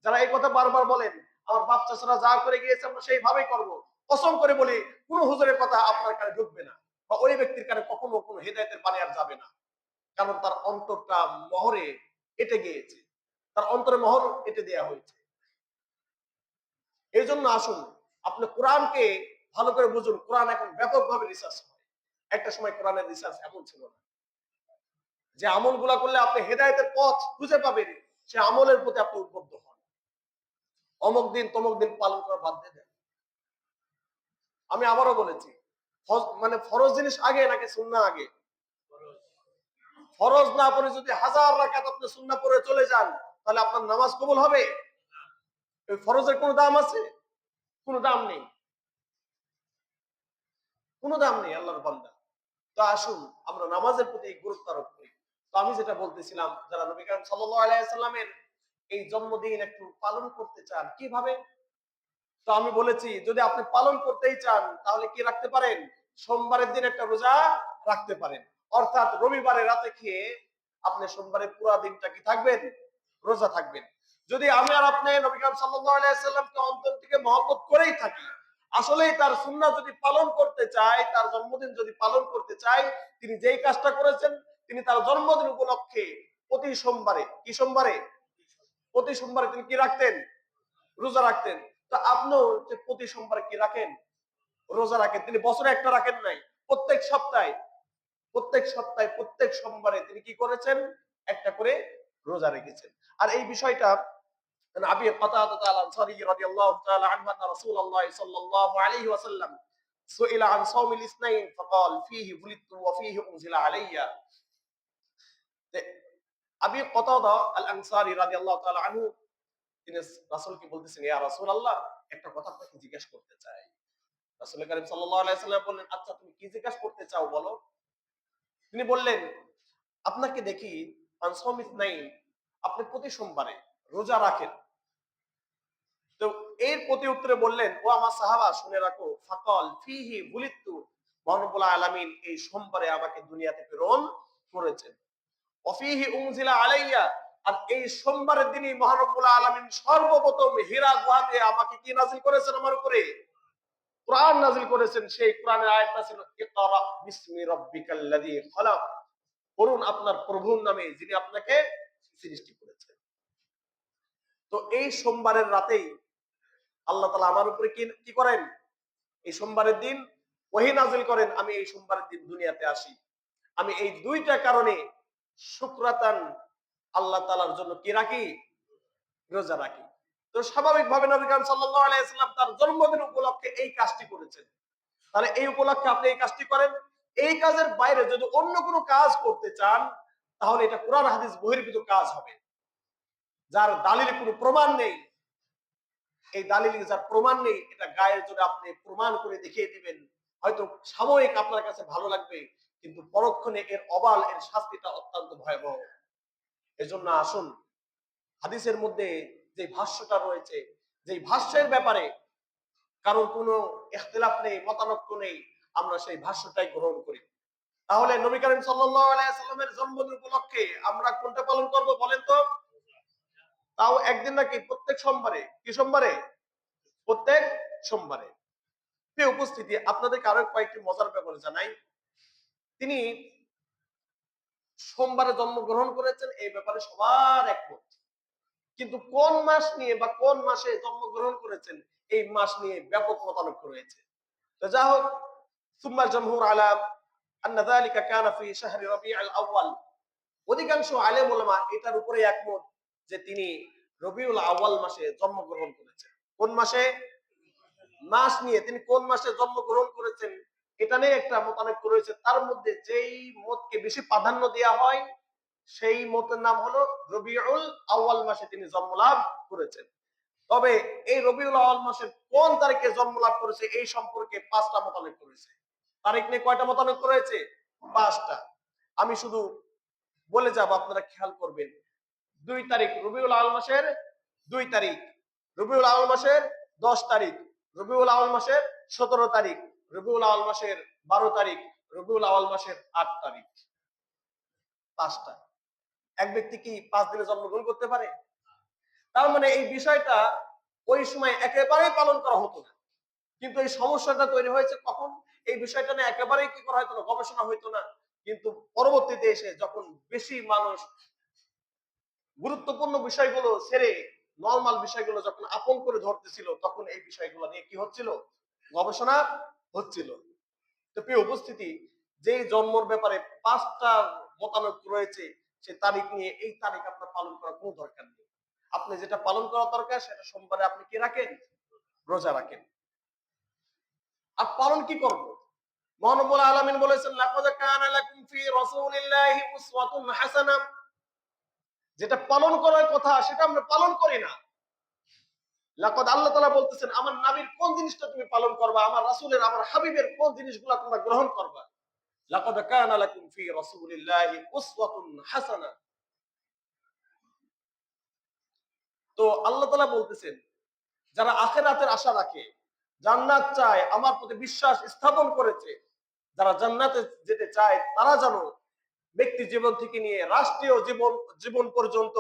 যারা এই কথা বারবার বলেন, আমার বাপ চাচারা যা করে গিয়েছে আমরা সেইভাবেই করব, কসম করে বলি কোন হুজুরের কথা আপনার কানে ঢুকবে না, বা ওই ব্যক্তির কানে কখনো কোনো হেদায়েতের বাণী আর যাবে না। কারণ তার অন্তরটা মোহরে এঁটে গিয়েছে, তার অন্তরে মোহর এঁটে দেওয়া হয়েছে। এই জন্য আসুন, আপনি কোরআনকে ভালো করে বুঝুন। কোরআন এখন ব্যাপকভাবে রিসার্চ হয়। একটা সময় কোরআনের রিসার্চ এমন ছিল না। যে আমলগুলা করলে আপনি হেদায়েতের পথ খুঁজে পাবেন, সে আমলের প্রতি আপনি উদ্বুদ্ধ হন। অমুক দিন তমুক দিন পালন করা বাদ দিয়ে দেন। আমি আবারও বলেছি, মানে ফরজ জিনিস আগে নাকি সুন্নাহ আগে? ফরজ না পড়ে যদি 1000 রাকাত আপনি সুন্নাহ পড়ে চলে যান, তাহলে আপনার নামাজ কবুল হবে? ওই ফরজের কোনো দাম আছে? কোনো দাম নেই, কোনো দাম নেই আল্লাহর বান্দা। তো আসুন আমরা নামাজের প্রতি গুরুত্ব আরোপ করি। তো আমি যেটা বলতেছিলাম, যারা নবী করিম সাল্লাল্লাহু আলাইহি সাল্লামের এই জন্মদিন একটু পালন করতে চান, কিভাবে? তো আমি বলেছি, যদি আপনি পালন করতেই চান, তাহলে কি রাখতে পারেন? সোমবারের দিন একটা রোজা রাখতে পারেন। অর্থাৎ রবিবারে রাতে খেয়ে আপনি সোমবারের পুরো দিনটা কি থাকবেন? রোজা থাকবেন। যদি আমি আর আপনি নবী করিম সাল্লাল্লাহু আলাইহি সাল্লামকে অন্তর থেকে মহব্বত করেই থাকি, আসলেই তার সুন্নাহ যদি পালন করতে চাই, তার জন্মদিন যদি পালন করতে চাই, তিনি যেই কাজটা করেছেন, তিনি তার জন্মদিন উপলক্ষে প্রতি সোমবারে, কি সোমবারে? প্রতি সোমবারে তিনি কি রাখতেন? রোজা রাখতেন। তো আপনিও যে প্রতি সোমবারে কি রাখেন? রোজা রাখেন। তিনি বছরে একটা রাখেন নাই, প্রত্যেক সপ্তাহে, প্রত্যেক সপ্তাহে প্রত্যেক সোমবারে তিনি কি করেছেন? একটা করে রোজা রেখেছেন। আর এই বিষয়টা আবি কাতাদা আল-আনসারী রাদিয়াল্লাহু তাআলা আনহু আন্না রাসূলুল্লাহ সাল্লাল্লাহু আলাইহি ওয়াসাল্লাম সুইলা আন সাওমিল ইসনাইন ফাকাল ফীহি বুলিতু ওয়া ফীহি উনজিলা আলাইয়া। আবি কাতাদা আল-আনসারী রাদিয়াল্লাহু তাআলা আনহু তিনি রাসূলকে বলতেছেন, ইয়া রাসূলুল্লাহ, একটা কথা আপনাকে জিজ্ঞেস করতে চাই। রাসূল কারীম সাল্লাল্লাহু আলাইহি সাল্লাম বললেন, আচ্ছা তুমি কি জিজ্ঞেস করতে চাও বলো। তিনি বললেন, আপনাকে দেখি আনসামিত নাই, আপনি প্রতি সোমবারে রোজা রাখেন। তো এর প্রতি উত্তরে বললেন, ও আমার সাহাবা শুনে রাখো, ফাকাল ফীহি বুলিতু, মহান রব্বুল আলামিন এই সোমবারে আমাকে দুনিয়াতে প্রেরণ করেছেন। ওয়া ফীহি উনজিলা আলাইয়া, আর এই সোমবারের দিনই মহান রব্বুল আলামিন সর্বপ্রথম হিরা গুহাতে আমাকে কি নাযিল করেছেন? আমার উপরে কোরআন নাযিল করেছেন। সেই কোরআনের আয়াতটা ছিল, ইকরা বিসমি রাব্বিকাল্লাযী খালাক, পড়ুন আপনার প্রভুর নামে যিনি আপনাকে সৃষ্টি করেছেন। তো এই সোমবারের রাতেই আল্লাহ তাআলা আমার উপরে কি করেন, এই সোমবারের দিন ওহী নাযিল করেন, আমি এই সোমবারের দিন দুনিয়াতে আসি। আমি এই দুইটা কারণে শুকরাতান আল্লাহ তাআলার জন্য কি রাখি, রোজা রাখি। তো স্বাভাবিকভাবে নবী করিম সাল্লাল্লাহু আলাইহি ওয়াসাল্লাম তার জন্মদিন উপলক্ষে এই কাজটি করেছেন। তাহলে এই উপলক্ষে আপনি এই কাজটি করেন। এই কাজের বাইরে যদি অন্য কোনো কাজ করতে চান, তাহলে এটা কোরআন হাদিস বহির্ভূত কাজ হবে, যার দালিল কোনো প্রমাণ নেই। এই দালিল যার প্রমাণ নেই, এটা গায়ের জোরে আপনি প্রমাণ করে দেখিয়ে দিবেন, হয়তো সাময়িক আপনার কাছে ভালো লাগবে, কিন্তু পরক্ষণে এর অবাল, এর শাস্তিটা অত্যন্ত ভয়াবহ। এজন্য আসুন, হাদিসের মধ্যে যে ভাষ্যটা রয়েছে, যে ভাষ্যের ব্যাপারে কারোর কোনো ইখতিলাফ নেই, মতানৈক্য নেই, আমরা সেই ভাষ্যটাই গ্রহণ করি। তাহলে নবী করিম সাল্লাল্লাহু আলাইহি সাল্লামের জন্মদিন উপলক্ষে আমরা কোনটা পালন করব বলেন তো? তাও একদিন নাকি প্রত্যেক সোমবারে? কি সোমবারে? প্রত্যেক সোমবারে। প্রিয় উপস্থিতি, আপনাদেরকে আরো কয়েকটি মজার ব্যাপার জানাই। তিনি সোমবারে জন্মগ্রহণ করেছেন, এই ব্যাপারে সবার একমত, কিন্তু কোন মাস নিয়ে বা কোন মাসে জন্মগ্রহণ করেছেন এই মাস নিয়ে ব্যাপক মতানৈক্য রয়েছে। তো যা হোক, সুম্মা জামহুর আলা আন্না যালিকা কানা ফি শাহরি রবিউল আউয়াল, অধিকাংশ আলেম উলামা এটার উপরে একমত যে তিনি রবিউল আউয়াল মাসে জন্মগ্রহণ করেছেন। কোন মাসে? মাস নিয়ে তিনি কোন মাসে জন্মগ্রহণ করেছেন এটা নিয়ে একটা মতানৈক্য রয়েছে। তার মধ্যে যেই মতকে বেশি প্রাধান্য দেওয়া হয় সেই মতের নাম হলো রবিউল আউয়াল মাসে তিনি জন্মলাভ করেছেন। তবে এই রবিউল আউয়াল মাসের কোন তারিখে জন্মলাভ করেছে এই সম্পর্কে 5টা মতানৈক্য রয়েছে। তারিখ নিয়ে কয়টা মতানৈক্য রয়েছে? 5টা। আমি শুধু বলে যাব, আপনারা খেয়াল করবেন। 2 তারিখ রবিউল আউয়াল মাসের 2 তারিখ, রবিউল আউয়াল মাসের 10 তারিখ, রবিউল আউয়াল মাসের 17 তারিখ, রবিউল আউয়াল মাসের 12 তারিখ, রবিউল আউয়াল মাসের 8 তারিখ। 5টা। এক ব্যক্তি কি 5 দিনে জন্মগ্রহণ করতে পারে? তার মানে এই বিষয়টা ওই সময় একেবারেই পালন করা হতো না। কিন্তু এই সমস্যাটা তৈরি হয়েছে কখন? এই বিষয়টা নিয়ে একেবারেই কি করা হতো না, গবেষণা হইতো না। কিন্তু পরবর্তীতে এসে যখন বেশি মানুষ গুরুত্বপূর্ণ বিষয়গুলো ছেড়ে নরমাল বিষয়গুলো যখন আপন করে ধরতেছিল, তখন এই বিষয়গুলো নিয়ে কি হচ্ছিল, গবেষণা হচ্ছিল। তো প্রিয় উপস্থিতি, যে জন্মের ব্যাপারে 5টা মতামত রয়েছে, সে তারিখ নিয়ে এই তারিখ আপনার পালন করার কোনো দরকার নেই। আপনি যেটা পালন করা দরকার সেটা সোমবারে আপনি কি রাখেন, রোজা রাখেন। আর পালন কি করব? মহান রব্বুল আলামিন বলেছেন, লাকাদ কানা লাকুম ফি রাসূলিল্লাহি উসওয়াতুন হাসানাহ। যেটা পালন করার কথা সেটা আমরা পালন করি না। লাকাদ, আল্লাহ তাআলা বলতেছেন, আমার নবীর কোন জিনিসটা তুমি পালন করবা, আমার রাসূলের, আমার হাবিবের কোন জিনিসগুলো তোমরা গ্রহণ করবা। লাকাদ কানা লাকুম ফি রাসূলিল্লাহি উসওয়াতুন হাসানাহ। তো আল্লাহ তাআলা বলতেছেন, যারা আখিরাতের আশা রাখে, জান্নাত চায়, আমার প্রতি বিশ্বাস স্থাপন করেছে, যারা জান্নাতে যেতে চায়, তারা যেন ব্যক্তি জীবন থেকে নিয়ে রাষ্ট্রীয় জীবন পর্যন্ত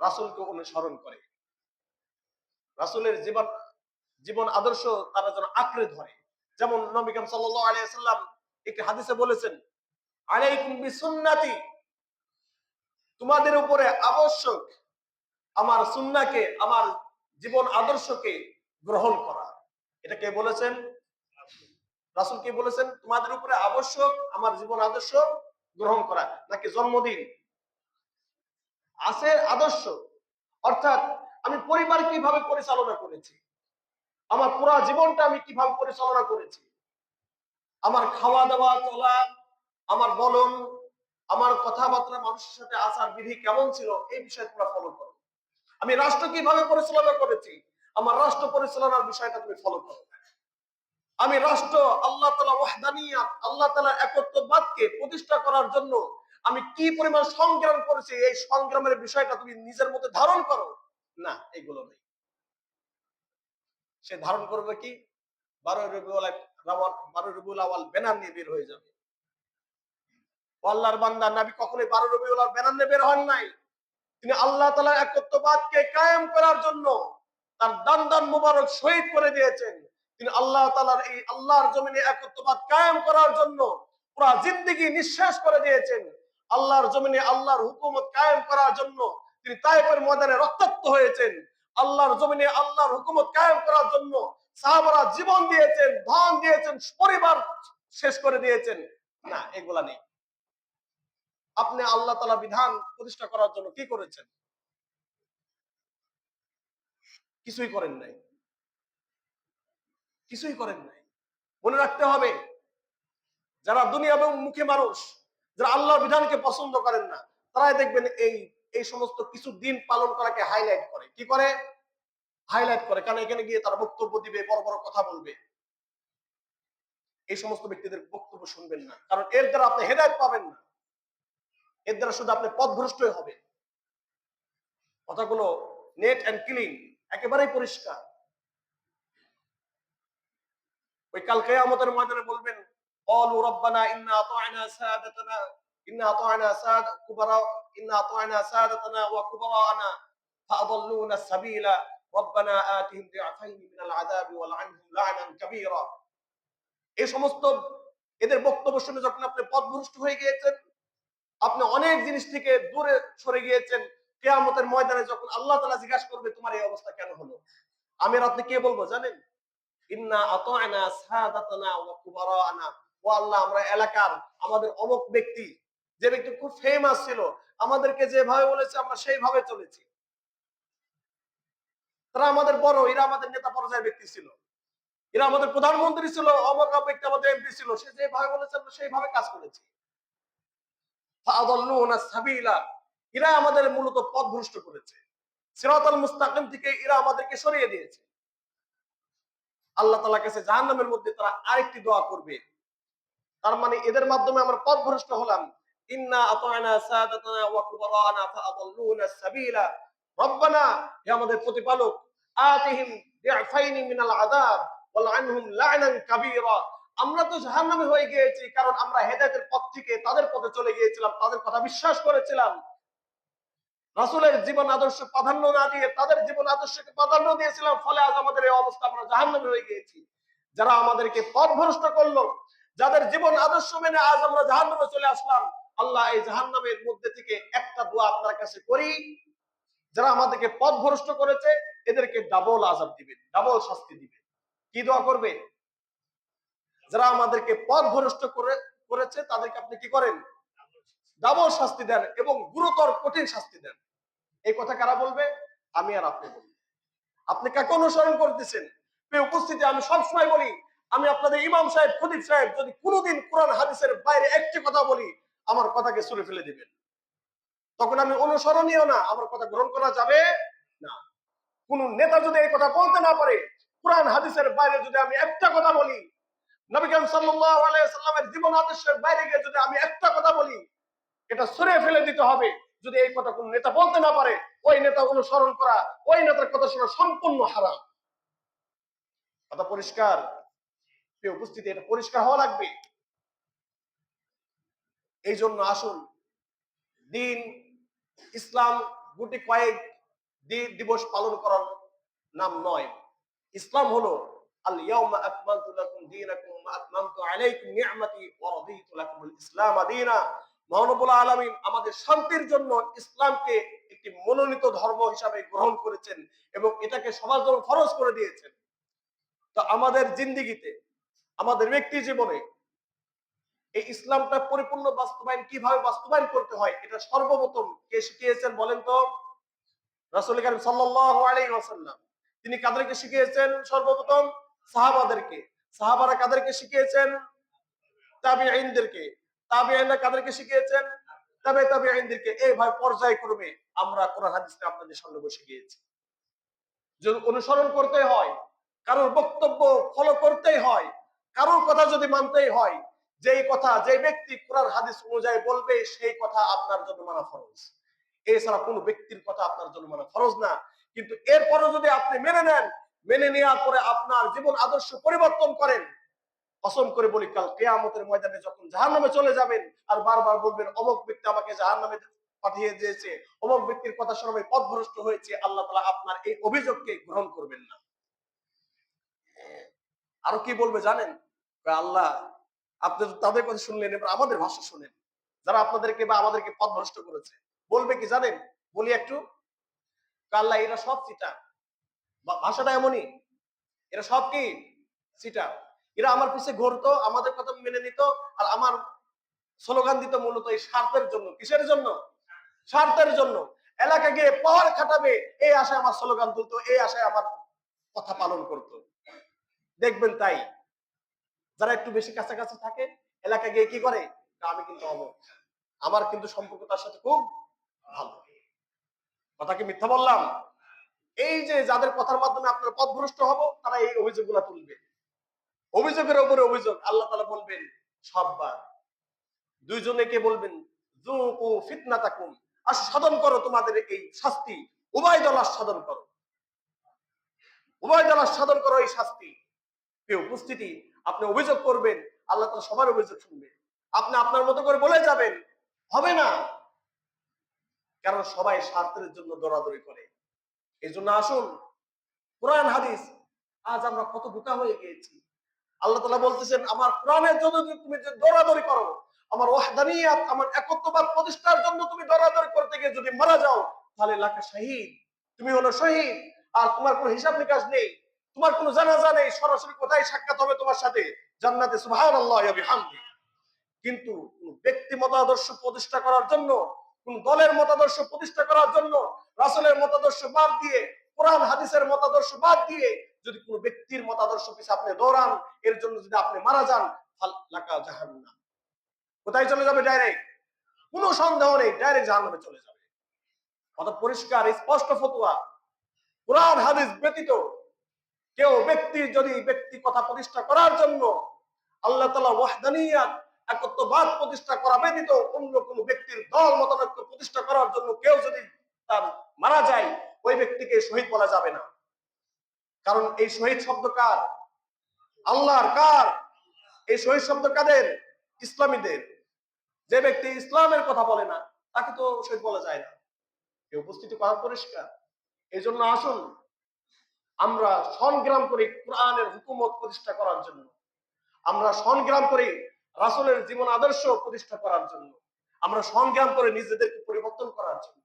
রাসূলকে অনুসরণ করে, রাসূলের জীবন আদর্শ তারা যেন আঁকড়ে ধরে। যেমন নবী করিম সাল্লাল্লাহু আলাইহি ওয়াসাল্লাম একটি হাদিসে বলেছেন, আলাইকুম বিসুন্নতি, তোমাদের উপরে আবশ্যক আমার সুন্নাহকে, আমার জীবন আদর্শকে গ্রহণ করা। এটা কে বলেছেন? রাসূল কে বলেছেন? তোমাদের উপরে আবশ্যক আমার জীবন আদর্শ গ্রহণ করা। নাকি জন্মদিন আছে আদর্শ? অর্থাৎ আমি পরিবার কিভাবে পরিচালনা করেছি, আমার পুরো জীবনটা আমি কিভাবে পরিচালনা করেছি, আমার খাওয়া দাওয়া, চলা, আমার বলন, আমার কথাবার্তা, মানুষের সাথে আচার বিধি কেমন ছিল, এই বিষয় তোমরা ফলো করো। আমি রাষ্ট্র কিভাবে পরিচালনা করেছি, আমার রাষ্ট্র পরিচালনার বিষয়টা তুমি ফলো করো। আমি রাষ্ট্র, আল্লাহ তাআলা ওয়াহদানিয়াত, আল্লাহ তাআলার একত্ববাদকে প্রতিষ্ঠা করার জন্য আমি কি পরিমাণ সংগ্রাম করেছি, এই সংগ্রামের বিষয়টা তুমি নিজের মধ্যে ধারণ করো। না, এগুলো নেই। সে ধারণ করবে কি? 12 রবিউল আউয়াল ব্যানার নিয়ে বের হয়ে যাবে। আল্লাহর বান্দা নবী কখনোই 12 রবিউল আউয়াল ব্যানার নিয়ে বের হন নাই। তিনি আল্লাহ তাআলার একত্ববাদকে কায়েম করার জন্য তার দান মুবারক শহীদ করে দিয়েছেন। তিনি আল্লাহ তাআলার এই আল্লাহর জমিনে একত্ববাদ কায়েম করার জন্য পুরো জিন্দেগি নিঃশেষ করে দিয়েছেন। আল্লাহর জমিনে আল্লাহর হুকুমত কায়েম করার জন্য তিনি তায়েফের ময়দানে রক্তাক্ত হয়েছেন। আল্লাহর জমিনে আল্লাহর হুকুমত কায়েম করার জন্য সাহাবারা জীবন দিয়েছেন, ধন দিয়েছেন, পরিবার শেষ করে দিয়েছেন। না, এগুলা নেই। আপনি আল্লাহ তাআলা বিধান প্রতিষ্ঠা করার জন্য কি করেছেন? কিছুই করেন নাই, কিছুই করেন নাই। মনে রাখতে হবে, যারা দুনিয়া এবং মুখে মানুষ, যারা আল্লাহর বিধানকে পছন্দ করেন না, তারাই দেখবেন এই এই সমস্ত কিছু দিন পালন করাকে হাইলাইট করে। কি করে? হাইলাইট করে। কারণ এখানে গিয়ে তারা বক্তব্য দিবে, বড় বড় কথা বলবে। এই সমস্ত ব্যক্তিদের বক্তব্য শুনবেন না, কারণ এর দ্বারা আপনি হেদায়েত পাবেন না। এর দ্বারা শুধু আপনি পথভ্রষ্টই হবে। কথাগুলো নেট এন্ড ক্লিন, একেবারেই পরিষ্কার। ওই কাল কিয়ামতের ময়দানে বলবেন, ক্বালু রাব্বানা ইন্না আতা'না সাদাতানা ইন্না আতা'না সাদ কুবারা ইন্না আতা'না সাদাতানা ওয়া কুবারানা ফাআদাল্লুনা আস-সাবিলা রাব্বানা আতিহিম দি'ফাইন মিনাল আযাবি ওয়াল'আনহুম লা'নান কাবীরা। এই সমস্ত এদের বক্তব্য শুনে যখন আপনি পথভ্রষ্ট হয়ে গিয়েছেন, আপনি অনেক জিনিস থেকে দূরে সরে গিয়েছেন, কিয়ামতের ময়দানে যখন আল্লাহ তাআলা জিজ্ঞাসা করবে তোমার এই অবস্থা কেন হলো, আমি আর আপনি কে বলবো জানেন? ইন্না আতা'না সাদাতানা ওয়া কুবারানা। ও আল্লাহ, আমরা এলাকার আমাদের অমুক ব্যক্তি, যে ব্যক্তি খুব ফেমাস ছিল, আমাদেরকে যেভাবে বলেছে আমরা সেইভাবে চলেছি। তারা আমাদের বড়, এরা আমাদের নেতা পর্যায়ের ব্যক্তি ছিল, এরা আমাদের প্রধানমন্ত্রী ছিল, অমুক ব্যক্তি আমাদের এমপি ছিল, সে যেভাবে বলেছে আমরা সেইভাবে কাজ করেছি। ফাআদাল্লুনা সাবিলা, এরা আমাদের মূলত পথভ্রষ্ট করেছে। সিরাতাল মুস্তাকিম থেকে এরা আমাদেরকে সরিয়ে দিয়েছে। আল্লাহ তাআলার কাছে জাহান্নামের মধ্যে তারা আরেকটি দোয়া করবে, তার মানে এদের মাধ্যমে আমরা পথভ্রষ্ট হলাম। ইন্না আতা'না সাদাতানা ওয়া কুবারানা ফাআদাল্লুনা সাবিলা রব্বানা, হে আমাদের প্রতিপালক, আতিহিম দি'ফাইনি মিনাল আযাব ওয়াল'আনহুম লা'নান কাবীরা। আমরা তো জাহান্নামে হয়ে গিয়েছি, কারণ আমরা হেদায়েতের পথ থেকে তাদের পথে চলে গিয়েছিলাম, তাদের কথা বিশ্বাস করেছিলাম, রাসূলের জীবন আদর্শ প্রাধান্য না দিয়ে তাদের জীবন আদর্শকে প্রাধান্য দিয়েছিলাম, ফলে আজ আমাদের এই অবস্থা, আমরা জাহান্নামে হয়ে গিয়েছি। যারা আমাদেরকে পথভ্রষ্ট করলো, যাদের জীবন আদর্শ মেনে আজ আমরা জাহান্নামে চলে আসলাম, আল্লাহ এই জাহান্নামের মধ্যে থেকে একটা দোয়া আপনার কাছে করি, যারা আমাদেরকে পথভ্রষ্ট করেছে এদেরকে ডাবল আযাব দিবেন, ডাবল শাস্তি দিবেন। কি দোয়া করবে? যারা আমাদেরকে পথভ্রষ্ট করেছে তাদেরকে আপনি কি করেন? ডাবল শাস্তি দেন এবং গুরুতর কঠিন শাস্তি দেন। এই কথা কারা বলবে? আমি আর আপনি বলবো। আপনি কাকে অনুসরণ করতেছেন? উপস্থিতি আমি সবসময় বলি, আমি আপনাদের ইমাম সাহেব, খতিব সাহেব, যদি কোনোদিন কোরআন হাদিসের বাইরে একটি কথা বলি, আমার কথাকে ছুঁড়ে ফেলে দিবেন। তখন আমি অনুসরণীয় না, আমার কথা গ্রহণ করা যাবে না। কোন নেতা যদি এই কথা বলতে না পারে, কোরআন হাদিসের বাইরে যদি আমি একটা কথা বলি, নবী করিম সাল্লাল্লাহু আলাইহি সাল্লামের জীবন আদর্শের বাইরে গিয়ে যদি আমি একটা কথা বলি, এটা ছুঁড়ে ফেলে দিতে হবে। যদি এই কথা কোন নেতা বলতে না পারে, ওই নেতা অনুসরণ করা, ওই নেতার কথা শোনা সম্পূর্ণ হারাম। কথা পরিষ্কার? উপস্থিতি, এটা পরিষ্কার হওয়া লাগবে। এই জন্য আসুন, দিন ইসলাম গুটি কয়েক দিবস পালন করার নাম নয়। ইসলাম হলো আল ইয়াউমা আকমালতু লাকুম দীনাকুম ওয়া আতমামতু আলাইকুম নি'মাতি ওয়া রাদিতু লাকুমুল ইসলাম দীনা। মহানবুল আলামিন আমাদের শান্তির জন্য ইসলামকে একটি মনোনীত ধর্ম হিসাবে গ্রহণ করেছেন এবং এটাকে সবার জন্য ফরজ করে দিয়েছেন। তো আমাদের জিন্দেগিতে, আমাদের ব্যক্তি জীবনে এই ইসলামটা পরিপূর্ণ বাস্তবায়ন কিভাবে বাস্তবায়ন করতে হয়, এটা সর্বপ্রথম কে শিখিয়েছেন বলেন তো? রাসূল কারীম সাল্লাল্লাহু আলাইহি ওয়াসাল্লাম। তিনি কাদেরকে শিখিয়েছেন? সর্বপ্রথম সাহাবাদেরকে। সাহাবারা কাদেরকে শিখিয়েছেন? তাবিঈনদেরকে। তাবিঈনরা কাদেরকে শিখিয়েছেন? তাবিঈনদেরকে। এইভাবে পর্যায়ক্রমে আমরা কোরআন হাদিসকে আপনাদের সামনে বসে গিয়েছি। যদি অনুসরণ করতে হয়, কারোর বক্তব্য ফলো করতেই হয়, কারোর কথা যদি মানতেই হয়, যেই কথা যে ব্যক্তি কোরআন হাদিস অনুযায়ী বলবে সেই কথা আপনার জন্য মানা ফরজ। এছাড়া কোনো ব্যক্তির কথা আপনার জন্য মানা ফরজ না। কিন্তু এরপরও যদি আপনি মেনে নেন, মেনে নেওয়ার পরে আপনার জীবন আদর্শ পরিবর্তন করেন, কসম করে বলি, কাল কিয়ামতের ময়দানে যখন জাহান্নামে চলে যাবেন আর বারবার বলবেন অমুক ব্যক্তি আমাকে জাহান্নামে পাঠিয়ে দিয়েছে, অমুক ব্যক্তির কথা শুনে আমি পথভ্রষ্ট হয়েছে, আল্লাহ তাআলা আপনার এই অভিযোগকে গ্রহণ করবেন না। আরো কি বলবে জানেন? আল্লাহ, আপনি তাদের কথা শুনলেন, এবার আমাদের ভাষা শুনেন, যারা আপনাদেরকে বা আমাদেরকে পথভ্রষ্ট করেছে। বলবে কি জানেন? বলি একটু, আল্লাহ এরা সব চিটার, ভাষাটা এমনই, এরা সব কি চিটার। এরা আমার পিছে ঘুরতো, আমাদের কথা মেনে নিত, আর আমার স্লোগান দিত মূলত এই স্বার্থের জন্য। কিসের জন্য? স্বার্থের জন্য। এলাকা গিয়ে পাওয়ার খাটাবে এই আশায় আমার স্লোগান তুলতো, এই আশায় আমার কথা পালন করত। দেখবেন তাই যারা একটু বেশি কাছাকাছি থাকে এলাকা গিয়ে কি করে, আমি কিন্তু অমুক, আমার কিন্তু সম্পর্ক তার সাথে খুব ভালো। কথা কি মিথ্যা বললাম? এই যে যাদের কথার মাধ্যমে আপনার পথভ্রষ্ট হব, তারা এই অভিযোগগুলা তুলবে, অভিযোগের উপরে অভিযোগ। আল্লাহ তাআলা বলবেন সববার দুইজনে কে বলবেন, যুকু ফিতনাতাকুম, আস্বাদন করো তোমাদের এই শাস্তি, উভয় দল আস্বাদন করো, উভয় দল আস্বাদন করো এই শাস্তি। প্রিয় উপস্থিতি, আপনি অভিযোগ করবেন, আল্লাহ তাআলা সবার অভিযোগ শুনবে। আপনি আপনার মতো করে বলে যাবেন, হবে না, কারণ সবাই স্বার্থের জন্য দৌড়াদৌড়ি করে। এই জন্য আসুন কোরআন হাদিস, আজ আমরা কত বোকা হয়ে গিয়েছি। আল্লাহ তাআলা বলতেছেন আমার কোরআনের জন্য যদি তুমি যে দৌড়াদৌড়ি করো, আমার ওয়াহদানিয়াত, আমার একত্ববাদ প্রতিষ্ঠার জন্য তুমি দৌড়াদৌড়ি করতে গিয়ে যদি মারা যাও, তাহলে লাকা শাহীদ, তুমি হলো শহীদ। আর তোমার কোনো হিসাব নিকাশ নেই, তোমার কোনো জানাজা নেই, সরাসরি কোথায় সাক্ষাৎ হবে তোমার সাথে? জান্নাতে, সুবহানাল্লাহি ওয়া বিহামদি। কিন্তু কোন ব্যক্তি মতাদর্শ প্রতিষ্ঠা করার জন্য, কোন দলের মতাদর্শ প্রতিষ্ঠা করার জন্য রাসূলের মতাদর্শ বাদ দিয়ে, কোরআন হাদিসের মতাদর্শ বাদ দিয়ে যদি কোনো ব্যক্তির মতাদর্শ পিছে আপনি দৌড়ান, এর জন্য যদি আপনি মারা যান, ফালাকা জাহান্নাম, কোথায় চলে যাবে? ডাইরেক্ট, কোনো সন্দেহ নেই, ডাইরেক্ট জাহান্নামে চলে যাবে। অত পরিষ্কার স্পষ্ট ফতোয়া। কোরআন হাদিস ব্যতীত কেউ ব্যক্তি যদি ব্যক্তি কথা প্রতিষ্ঠা করার জন্য, আল্লাহ তাআলা ওয়াহদানিয়াত, একত্ববাদ প্রতিষ্ঠা করা ব্যতীত অন্য কোনো ব্যক্তির দল মতাদর্শ প্রতিষ্ঠা করার জন্য কেউ যদি তার মারা যায়, ওই ব্যক্তিকে শহীদ বলা যাবে না। কারণ এই শহীদ শব্দ কার? আল্লাহর। কার? এই শহীদ শব্দ কাদের? ইসলামীদের। যে ব্যক্তি ইসলামের কথা বলে না, তাকে তো শহীদ বলা যায় না। এই উপস্থিতি করা পরিষ্কার। এই জন্য আসুন আমরা সংগ্রাম করি কোরআনের হুকুমত প্রতিষ্ঠা করার জন্য, আমরা সংগ্রাম করি রাসূলের জীবন আদর্শ প্রতিষ্ঠা করার জন্য, আমরা সংগ্রাম করে নিজেদেরকে পরিবর্তন করার জন্য।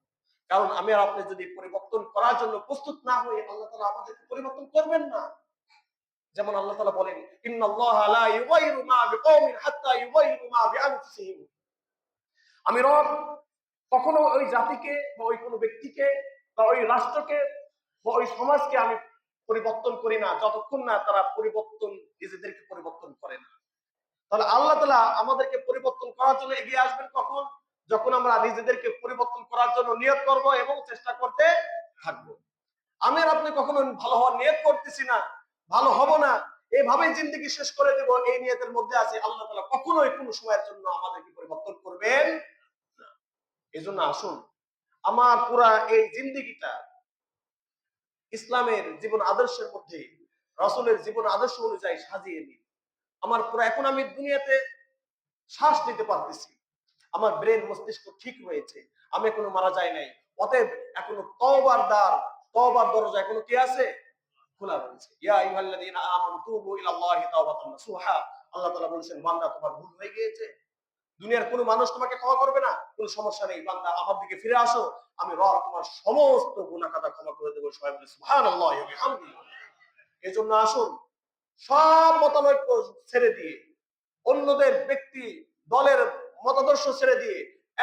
কারণ আমি আর আপনি যদি পরিবর্তন করার জন্য প্রস্তুত না হই, আল্লাহ তাআলা আমাদেরকে পরিবর্তন করবেন না। যেমন আল্লাহ তাআলা বলেন, ইন্নাল্লাহা লা ইউগাইরু মা বিকওমিন হাত্তা ইউগাইরু মা বিআনফুসিহিম। আমি রব কখনো ওই জাতিকে বা ওই কোনো ব্যক্তিকে বা ওই রাষ্ট্রকে বা ওই সমাজকে আমি পরিবর্তন করি না যতক্ষণ না তারা পরিবর্তন, নিজেদেরকে পরিবর্তন করে না। তাহলে আল্লাহ তাআলা আমাদেরকে পরিবর্তন করার জন্য এগিয়ে আসবেন কখন? যখন আমরা নিজেদেরকে পরিবর্তন করার জন্য নিয়ত করব এবং চেষ্টা করতে থাকবো। আমি আর আপনি কখনো ভালো হওয়ার নিয়ত করতেছি না, ভালো হব না, এইভাবেই জিন্দেগি শেষ করে দেব, এই নিয়তের মধ্যে আছে, আল্লাহ তাআলা কখনোই কোনো সময়ের জন্য আমাদেরকে পরিবর্তন করবেন না। এজন্য আসুন আমার পুরা এই জিন্দেগিটা ইসলামের জীবন আদর্শের মধ্যে, রাসূলের জীবন আদর্শ অনুযায়ী সাজিয়ে নিই। আমার পুরো, এখন আমি দুনিয়াতে শ্বাস নিতে পারতেছি, আমার ব্রেন মস্তিষ্ক ঠিক রয়েছে, আমি এখনো মারা যায় নাই। অতএব এখনো তওবার দ্বার, তওবার দরজা এখনো কি আছে? খোলা রয়েছে। ইয়া আইয়ুহাল্লাযীনা আমানু তুবু ইলাল্লাহি তাওবাতান নাসুহা। আল্লাহ তাআলা বলেছেন, বান্দা তোমার ভুল হয়ে গিয়েছে, দুনিয়ার কোনো মানুষ তোমাকে ক্ষমা করবে না, কোনো সমস্যা নেই, বান্দা আমার দিকে ফিরে আসো, আমি রব তোমার সমস্ত গুনাহ খাতা ক্ষমা করে দেব। সবাই বলে সুবহানাল্লাহি ওয়া বিহামদিহি। এজন্য আসুন সব মতানৈক্য ছেড়ে দিয়ে, অন্যদের ব্যক্তি দলের মতাদর্শ ছেড়ে দিয়ে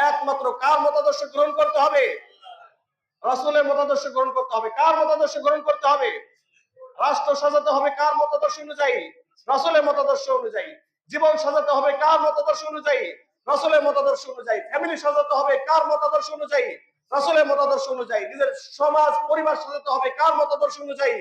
একমাত্র কার মতাদর্শ গ্রহণ করতে হবে? রাসূলের মতাদর্শ গ্রহণ করতে হবে। কার মতাদর্শ গ্রহণ করতে হবে? রাষ্ট্র সাজাতে হবে কার মতাদর্শ অনুযায়ী? রাসূলের মতাদর্শ অনুযায়ী। জীবন সাজাতে হবে কার মতাদর্শ অনুযায়ী? রাসূলের মতাদর্শ অনুযায়ী। ফ্যামিলি সাজাতে হবে কার মতাদর্শ অনুযায়ী? রাসূলের মতাদর্শ অনুযায়ী। নিজের সমাজ পরিবার সাজাতে হবে কার মতাদর্শ অনুযায়ী?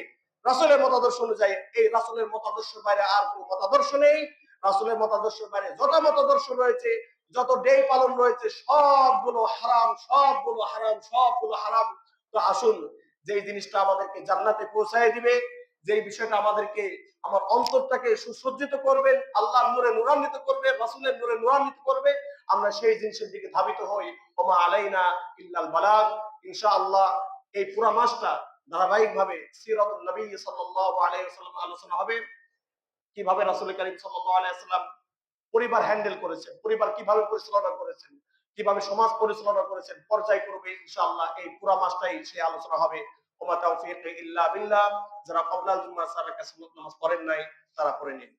রাসূলের মতাদর্শ অনুযায়ী। এই রাসূলের মতাদর্শের বাইরে আর কোনো মতাদর্শ নেই। রাসূলের মতাদর্শের বাইরে যত মতাদর্শ রয়েছে, যত ডেই পালন রয়েছে, সবগুলো হারাম, সবগুলো হারাম, সবগুলো হারাম। তো আসুন যেই জিনিসটা আমাদেরকে জান্নাতে পৌঁছায় দিবে, যেই বিষয়টা আমাদেরকে, আমার অন্তরটাকে সুসজ্জিত করবে, আল্লাহর নূরে নূরান্বিত করবে, রাসূলের নূরে নূরান্বিত করবে, আমরা সেই জিনিসের দিকে ধাবিত হই। ওমা আলাইনা ইল্লাল বালাগ। ইনশাআল্লাহ এই পুরো মাসটা ধারাবাহিকভাবে সিরাতুন নবী সাল্লাল্লাহু আলাইহি ওয়াসাল্লাম আলোচনা হবে। কিভাবে রাসূল করিম সাল্লাল্লাহু আলাইহি ওয়াসাল্লাম পরিবার হ্যান্ডেল করেছেন, পরিবার কিভাবে পরিচালনা করেছেন, কিভাবে সমাজ পরিচালনা করেছেন পর্যায়ক্রমে ইনশাআল্লাহ এই পুরো মাসটাই সে আলোচনা হবে। ওমা তাওফীক ইল্লা বিল্লাহ। যারা ক্বাবলাল জুমআহ সালাত নামাজ পড়েন নাই তারা পড়ে নিন।